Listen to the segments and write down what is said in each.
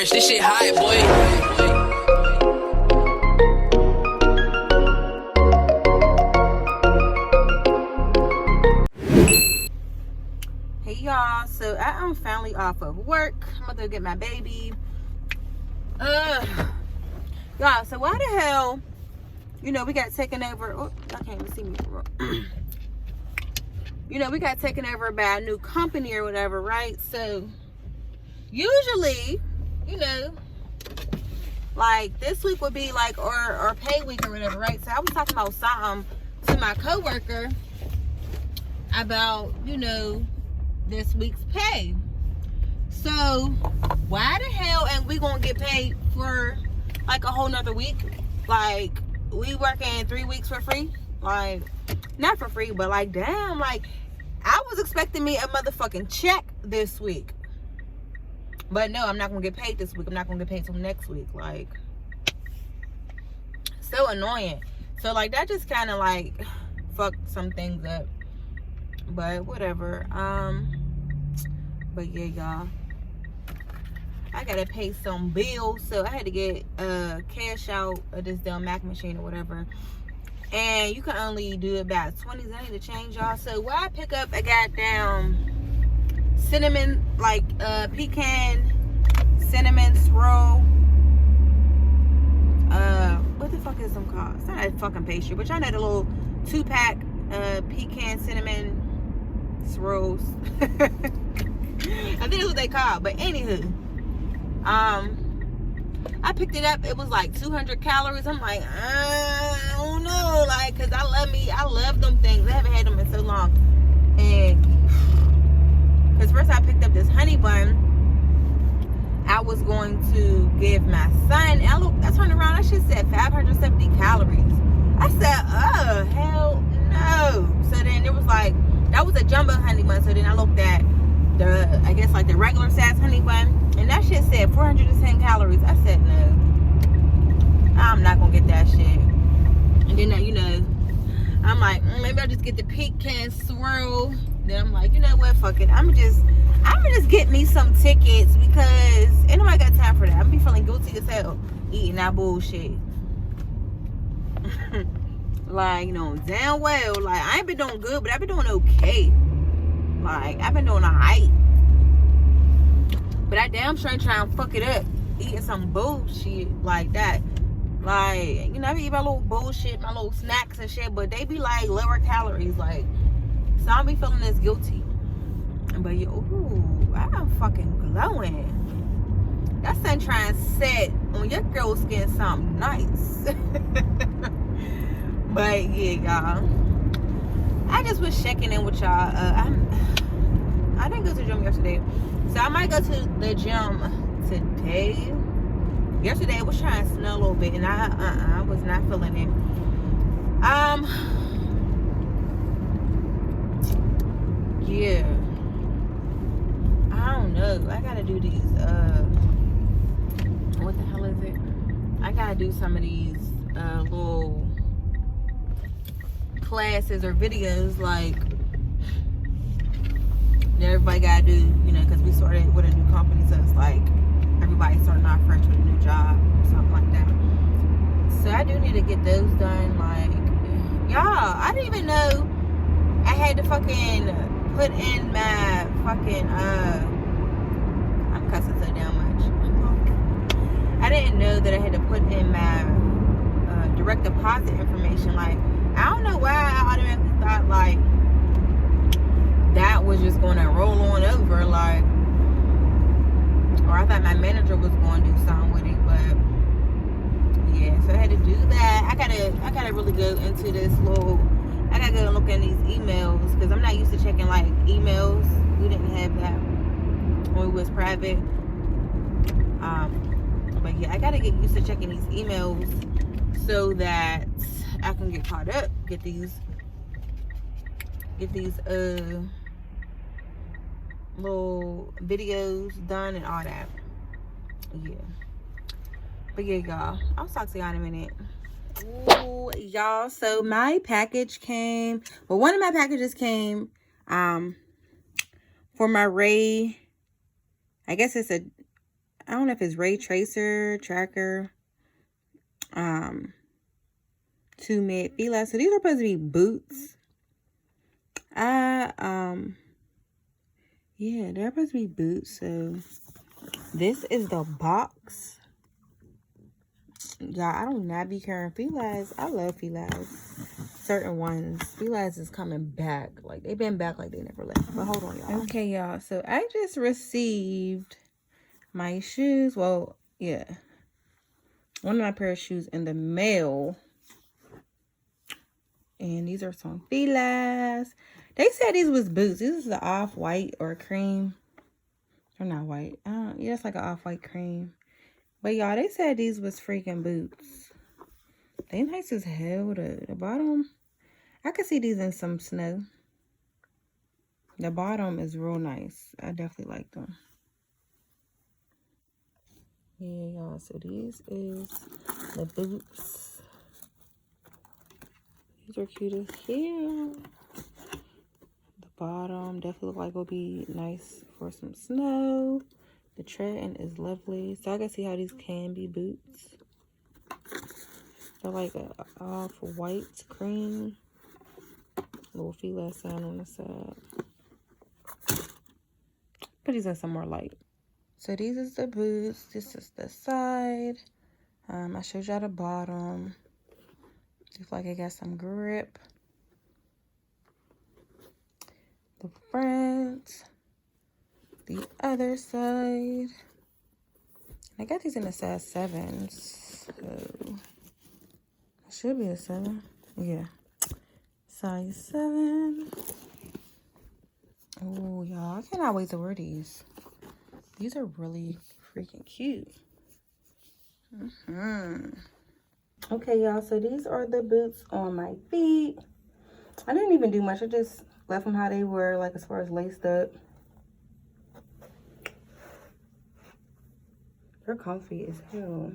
fresh, this shit high, boy. Hey y'all, so I am finally off of work. I'm about to get my baby. Y'all, so why the hell, we got taken over. Oh, y'all can't even see me. We got taken over by a new company or whatever, right? So usually, like this week would be like or pay week or whatever, right? So I was talking about something to my coworker about, this week's pay. So why the hell and we gonna get paid for like a whole nother week? Like we working 3 weeks for free? Like not for free, but like damn, like I was expecting me a motherfucking check this week. But no, I'm not gonna get paid this week. I'm not gonna get paid till next week. Like so annoying. So like that just kinda like fucked some things up. But whatever. But yeah, y'all, I gotta pay some bills, so I had to get cash out of this damn Mac machine or whatever. And you can only do about 20s. I need to change, y'all. So why I pick up a goddamn cinnamon, like pecan cinnamon swirl. What the fuck is them called? It's not a fucking pastry, but y'all know the little 2-pack pecan cinnamon swirls. I think that's what they call. But anywho, I picked it up. It was like 200 calories. I'm like, I don't know, like, cause I love them things. I haven't had them in so long. And cause first I picked up this honey bun. I was going to give my son. I turned around. That shit said 570 calories. I said, oh hell no. So then it was like, that was a jumbo honey bun. So then I looked at I guess like the regular size honey bun, and that shit said 410 calories. I said no, I'm not gonna get that shit. And then I'm like, maybe I'll just get the pecan swirl. Then I'm like, you know what, fuck it, I'm gonna just get me some tickets, because ain't nobody got time for that. I'm be feeling guilty as hell eating that bullshit. Like, damn well, like I ain't been doing good, but I've been doing okay. Like, I've been doing alright. But I damn sure ain't trying to fuck it up eating some bullshit like that. Like, I be eating my little bullshit, my little snacks and shit, but they be like lower calories. Like, so I be feeling this guilty. But ooh, I'm fucking glowing. That sun trying to set on your girl skin something nice. But yeah, y'all, I just was checking in with y'all. I didn't go to the gym yesterday, so I might go to the gym today. Yesterday it was trying to snow a little bit, and I was not feeling it. Yeah, I don't know. I gotta do these. What the hell is it? I gotta do some of these little classes or videos like that everybody gotta do, because we started with a new company, so it's like everybody's starting off fresh with a new job, something like that. So I do need to get those done. Like, y'all, I didn't even know I had to fucking put in my fucking I'm cussing so damn much. I didn't know that I had to put in my direct deposit information. Like, I don't know why I automatically thought like that was just going to roll on over, like, or I thought my manager was going to do something with it. But yeah, so I had to do that. I gotta really go into this little. I gotta go and look at these emails, because I'm not used to checking like emails. We didn't have that when we was private. But yeah, I gotta get used to checking these emails so that I can get caught up, get these little videos done and all that. Yeah. But yeah, y'all, I'll talk to y'all in a minute. Ooh, y'all, so my package came, well, one of my packages came for my Ray. I guess it's a I don't know if it's ray tracer, tracker, 2 mid fila. So these are supposed to be boots. Yeah, they're supposed to be boots. So this is the box. Y'all, I do not be carrying Filas. I love Filas. Certain ones. Filas is coming back. Like, they've been back like they never left. But hold on, y'all. Okay, y'all. So I just received my shoes. Well, yeah. One of my pair of shoes in the mail. And these are some Filas. They said these was boots. This is the off-white or cream. They're not white. Yeah, it's like an off-white cream. But y'all, they said these was freaking boots. They nice as hell. The bottom, I could see these in some snow. The bottom is real nice. I definitely like them. Yeah, y'all. So these is the boots. These are cute as hell. The bottom definitely look like it'll be nice for some snow. The treading is lovely. So I can see how these can be boots. They're like a off-white cream. Little fila sign on the side. Put these in some more light. So these is the boots. This is the side. I showed y'all the bottom. Looks like it got some grip. The front. The other side. I got these in a size 7. So it should be a 7. Yeah. Size 7. Oh, y'all. I cannot wait to wear these. These are really freaking cute. Okay, y'all. So these are the boots on my feet. I didn't even do much. I just left them how they were, like as far as laced up. They're comfy as hell.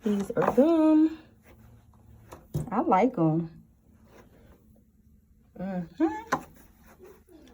These are them. I like them. I'm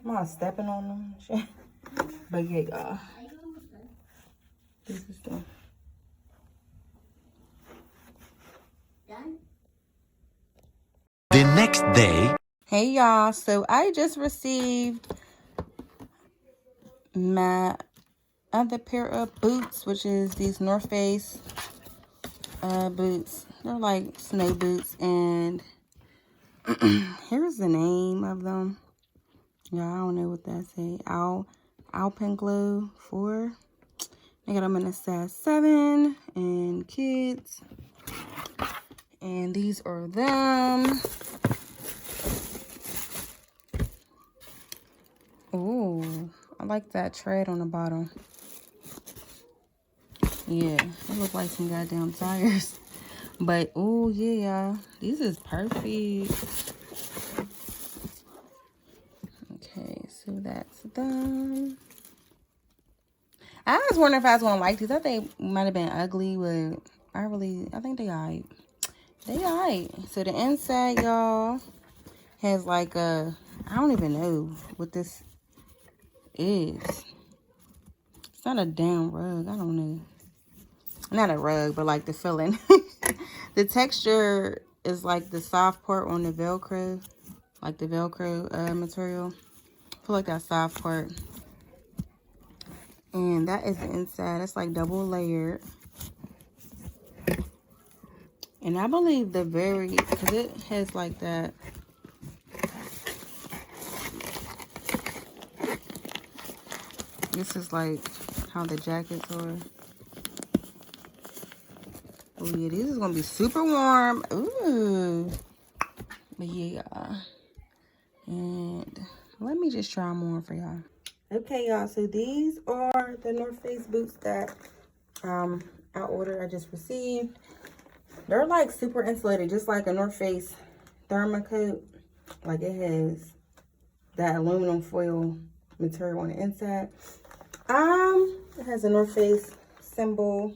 not stepping on them. But yeah, y'all. This is them. The next day. Hey, y'all. So I just received my other pair of boots, which is these North Face boots. They're like snow boots, and here's the name of them. Yeah, I don't know what that say. Alpenglow 4. I got them in a size 7 and kids. And these are them. Ooh, I like that tread on the bottom. Yeah, they look like some goddamn tires. But, oh yeah, y'all. These is perfect. Okay, so that's them. I was wondering if I was going to like these. I think they might have been ugly, but I think they alright. They alright. So the inside, y'all, has like a, I don't even know what this is. It's not a damn rug. I don't know. Not a rug, but like the filling. The texture is like the soft part on the Velcro. Like the Velcro material. I feel like that soft part. And that is the inside. It's like double layered. And I believe because it has like that. This is like how the jackets are. Oh yeah, these is gonna be super warm. Ooh. But yeah, and let me just try them on for y'all. Okay, y'all, so these are the North Face boots that I ordered. I just received. They're like super insulated, just like a North Face Thermocoat. Like it has that aluminum foil material on the inside. It has a North Face symbol.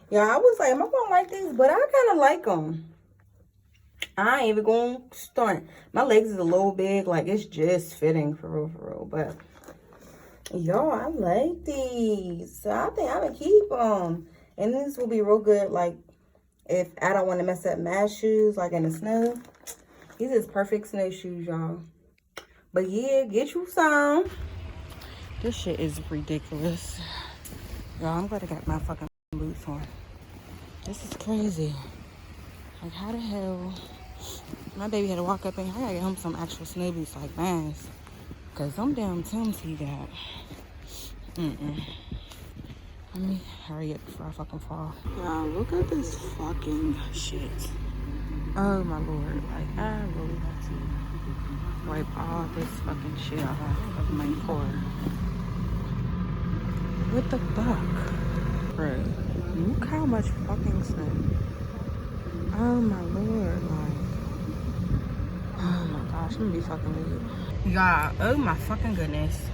Yeah, I was like, am I gonna like these? But I kind of like them. I ain't even gonna stunt. My legs is a little big, like it's just fitting for real, But Yo, I like these. So I think I'm gonna keep them. And these will be real good, like, if I don't want to mess up my shoes, like in the snow. These is perfect snowshoes, y'all. But yeah, get you some. This shit is ridiculous. Y'all, I'm glad I got my fucking boots on. This is crazy. Like, how the hell? My baby had to walk up and I gotta get him some actual snow boots like mine. Cause them damn Timbs he got. Let me hurry up before I fucking fall. Y'all, look at this fucking shit. Oh my lord. Like, I really have to wipe all this fucking shit off of my core. What the fuck? Bro, look how much fucking snow. Oh my lord. Like, oh my gosh, I'm gonna be fucking weird. Y'all, oh my fucking goodness.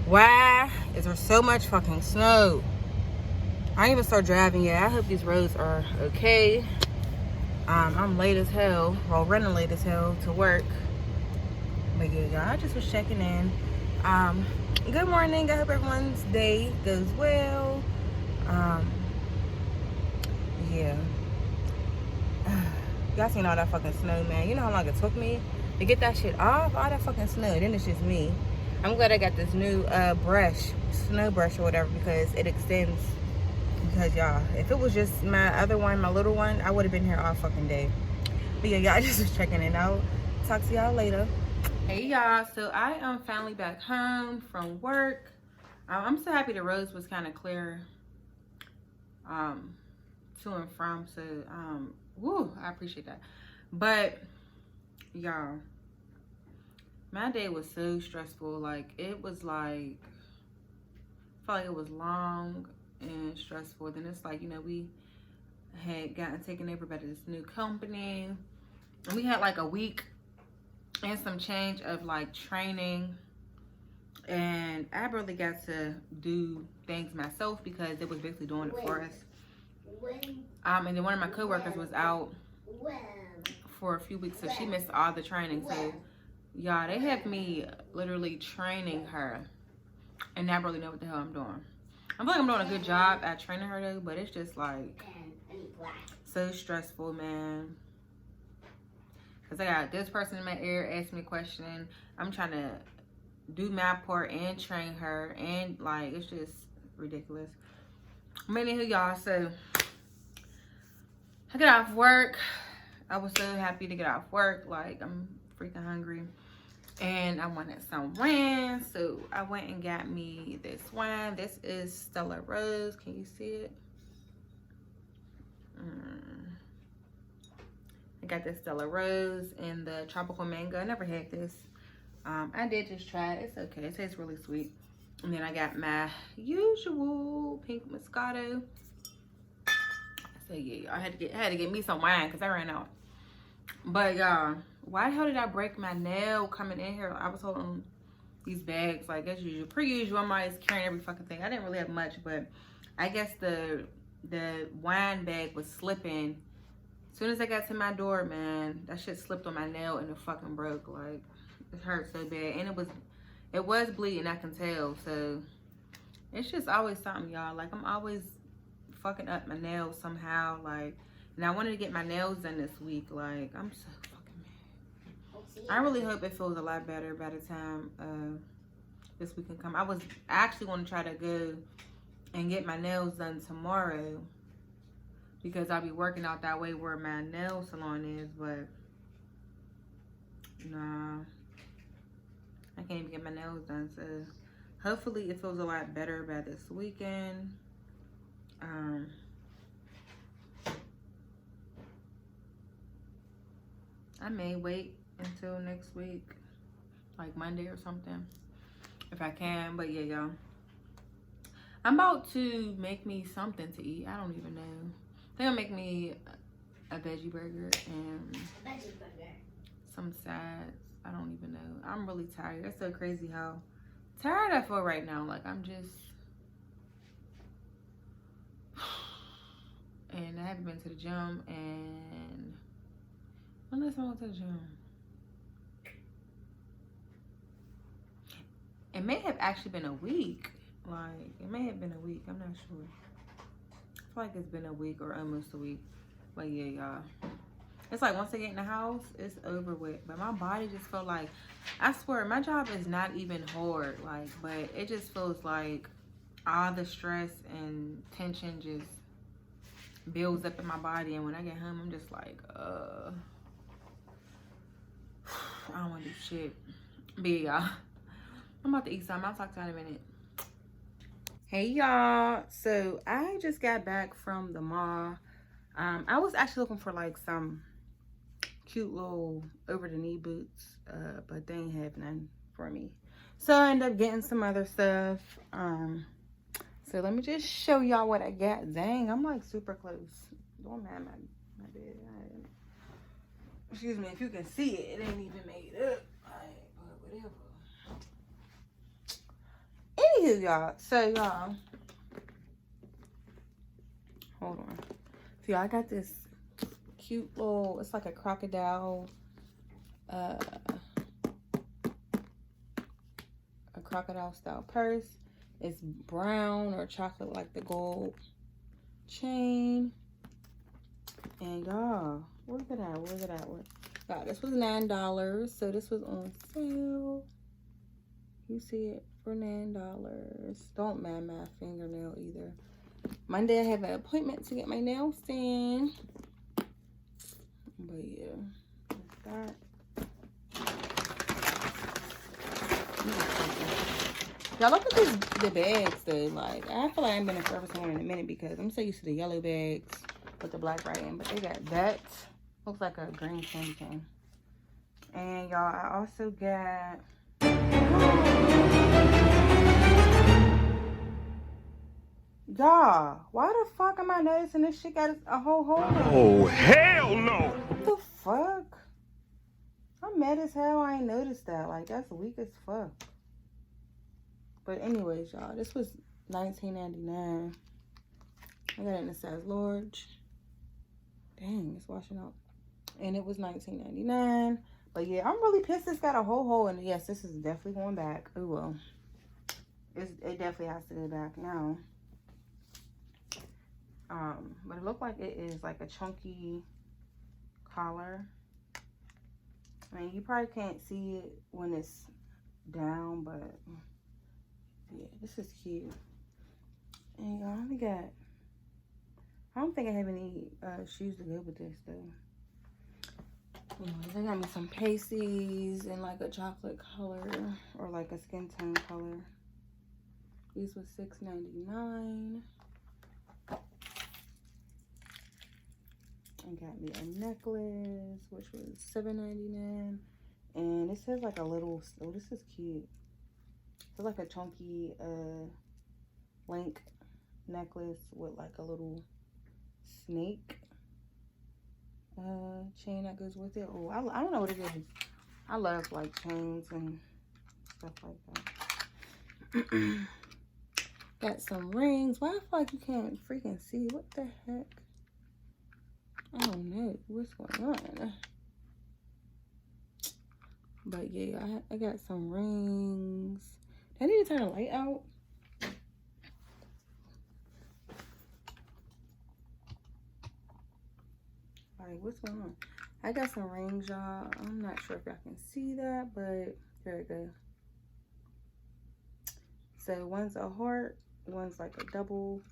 Why is there so much fucking snow? I ain't even start driving yet. I hope these roads are okay. I'm late as hell. Well, running late as hell to work. But yeah, y'all, I just was checking in. Good morning. I hope everyone's day goes well. Yeah. Y'all seen all that fucking snow, man. You know how long it took me to get that shit off? All that fucking snow. Then it's just me. I'm glad I got this new brush, snow brush or whatever, because it extends. Because y'all, if it was just my other one, my little one, I would have been here all fucking day. But yeah, y'all, just was checking in. I'll talk to y'all later. Hey y'all, so I am finally back home from work. I'm so happy the roads was kind of clear to and from. So woo, I appreciate that. But y'all, my day was so stressful. Like, it was like, I felt like it was long and stressful. Then it's like, you know, we had gotten taken over by this new company, and we had like a week and some change of like training, and I really got to do things myself because it was basically doing it for us. And then one of my coworkers was out for a few weeks, so she missed all the training. So y'all, they have me literally training her, and I really know what the hell I'm doing. I feel like I'm doing a good job at training her though, but it's just like so stressful, man. Cause I got this person in my ear asking me a question. I'm trying to do my part and train her, and like, it's just ridiculous. But anywho, y'all, so I get off work. I was so happy to get off work. Like, I'm freaking hungry. And I wanted some wine, so I went and got me this wine. This is Stella Rose. Can you see it? I got this Stella Rose and the tropical mango. I never had this. I did just try it. It's okay. It tastes really sweet. And then I got my usual pink Moscato. So yeah, I had to get me some wine because I ran out. But y'all, why the hell did I break my nail coming in here? I was holding these bags like as usual. Per usual, I'm always carrying every fucking thing. I didn't really have much, but I guess the wine bag was slipping. As soon as I got to my door, man, that shit slipped on my nail and it fucking broke. Like, it hurt so bad. And it was bleeding, I can tell. So it's just always something, y'all. Like, I'm always fucking up my nails somehow. Like, and I wanted to get my nails done this week. Like, I'm so fucking mad. I really hope it feels a lot better by the time this week can come. I actually want to try to go and get my nails done tomorrow, because I'll be working out that way where my nail salon is. But nah, I can't even get my nails done. So hopefully it feels a lot better by this weekend. I may wait until next week, like Monday or something, if I can. But yeah, y'all, I'm about to make me something to eat. I don't even know. I think I'll make me a veggie burger and some sides. I don't even know. I'm really tired. It's so crazy how tired I feel right now. Like, I'm just, and I haven't been to the gym, and unless I went to the gym, it may have actually been a week. Like, it may have been a week. I'm not sure. I feel like it's been a week or almost a week. But yeah, y'all. It's like once I get in the house, it's over with. But my body just felt like, I swear, my job is not even hard. Like, but it just feels like all the stress and tension just builds up in my body. And when I get home, I'm just like, I don't want to do shit. But yeah, y'all. I'm about to eat something. I'll talk to you in a minute. Hey y'all, so I just got back from the mall. I was actually looking for like some cute little over the knee boots, but they ain't have none for me. So I ended up getting some other stuff. So let me just show y'all what I got. Dang, I'm like super close. Don't mind my bed. Excuse me, if you can see it, it ain't even made up. But whatever. Anywho, y'all, so y'all, hold on. So y'all, I got this cute little, it's like a crocodile, a crocodile style purse. It's brown or chocolate like the gold chain. And y'all, where's it at? Y'all, this was $9, so this was on sale. You see it for $9. Don't mind my fingernail either. Monday I have an appointment to get my nails done. But yeah, that's that. Y'all look at the bags though. Like, I feel like I ain't been in Forever 21 in a minute because I'm so used to the yellow bags with the black writing. But they got that. Looks like a green candy cane. And y'all, I also got... Y'all, why the fuck am I noticing this shit got a whole hole? Oh, hell no! What the fuck? I'm mad as hell I ain't noticed that. Like, that's weak as fuck. But anyways, y'all, this was $19.99. I got it in a size large. Dang, it's washing out. And it was $19.99. But yeah, I'm really pissed this got a whole hole in it. Yes, this is definitely going back. Oh well. It definitely has to go back now. But it looked like it is like a chunky collar. I mean, you probably can't see it when it's down, but yeah, this is cute. And y'all, I don't think I have any shoes to go with this though. Anyways, they got me some pasties in like a chocolate color or like a skin tone color. These was $6.99. I got me a necklace, which was $7.99. And it says like a little, oh, this is cute. It's like a chunky link necklace with like a little snake chain that goes with it. Oh, I don't know what it is. I love like chains and stuff like that. Got some rings. Why I feel like you can't freaking see? What the heck? I don't know what's going on. But yeah, I got some rings. I need to turn the light out. Like, what's going on? I got some rings, y'all. I'm not sure if y'all can see that, but there it goes. So one's a heart, one's like a double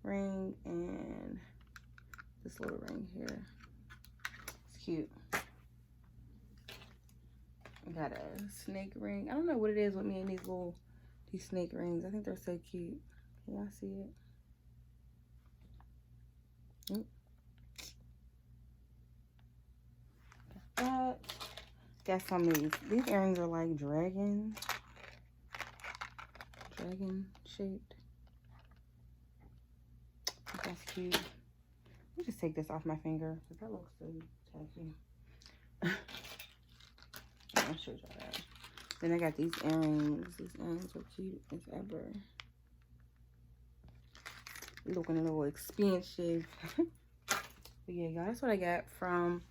ring, and this little ring here. It's cute. I got a snake ring. I don't know what it is with me and these snake rings. I think they're so cute. Can y'all see it? Got that. Got some of these. These earrings are like dragon shaped. That's cute. Let me just take this off my finger because that looks so tacky. I'll show y'all that. Then I got these earrings. These earrings are cute as ever. Looking a little expensive. But yeah, y'all, that's what I got from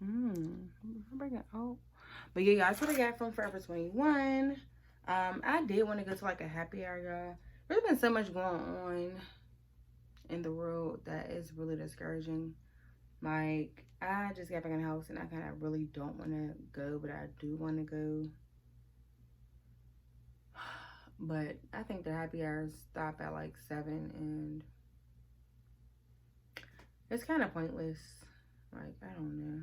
I'm breaking out. But yeah, y'all, that's what I got from Forever 21. I did want to go to like a happy hour, y'all. There's been so much going on in the world that is really discouraging. Like, I just got back in the house and I kind of really don't want to go, but I do want to go. But I think the happy hours stop at like 7 and it's kind of pointless. Like, I don't know,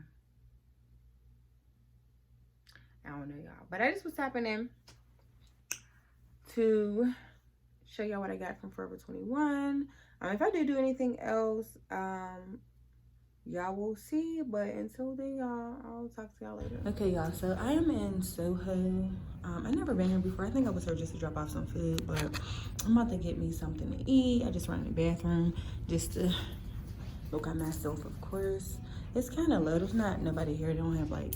y'all. But I just was tapping in to show y'all what I got from Forever 21. If I do anything else, y'all will see. But until then, y'all, I'll talk to y'all later. Okay, y'all. So I am in Soho. I've never been here before. I think I was here just to drop off some food, but I'm about to get me something to eat. I just ran in the bathroom just to look at myself, of course. It's kind of low. There's not nobody here. They don't have like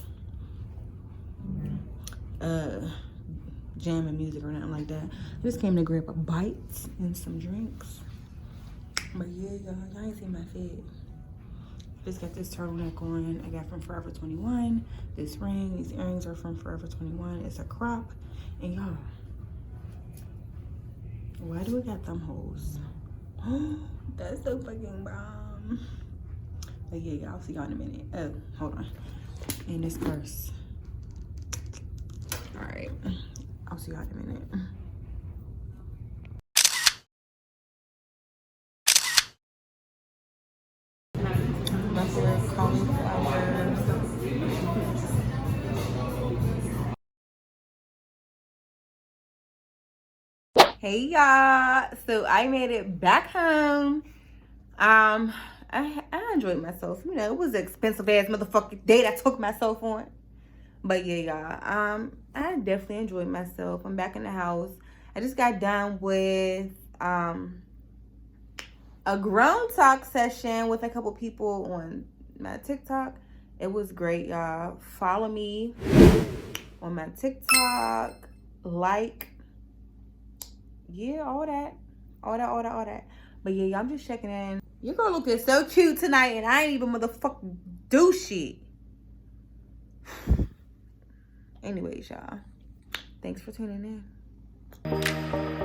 jamming music or nothing like that. I just came to grab a bite and some drinks. But yeah, y'all ain't seen my fit. Just got this turtleneck on. I got from Forever 21. This ring, these earrings are from Forever 21. It's a crop. And y'all, why do we got them hoes? That's so fucking bomb. But yeah, y'all, see y'all in a minute. Oh, hold on. And this purse. All right, I'll see y'all in a minute. Hey y'all, so I made it back home. I enjoyed myself. You know, it was an expensive ass motherfucking date I took myself on. But yeah, y'all, I definitely enjoyed myself. I'm back in the house. I just got done with a grown talk session with a couple people on my TikTok. It was great, y'all. Follow me on my TikTok. Like, yeah, all that. But yeah, y'all, I'm just checking in. Your girl looking so cute tonight, and I ain't even motherfucking do shit. Anyways, y'all, thanks for tuning in.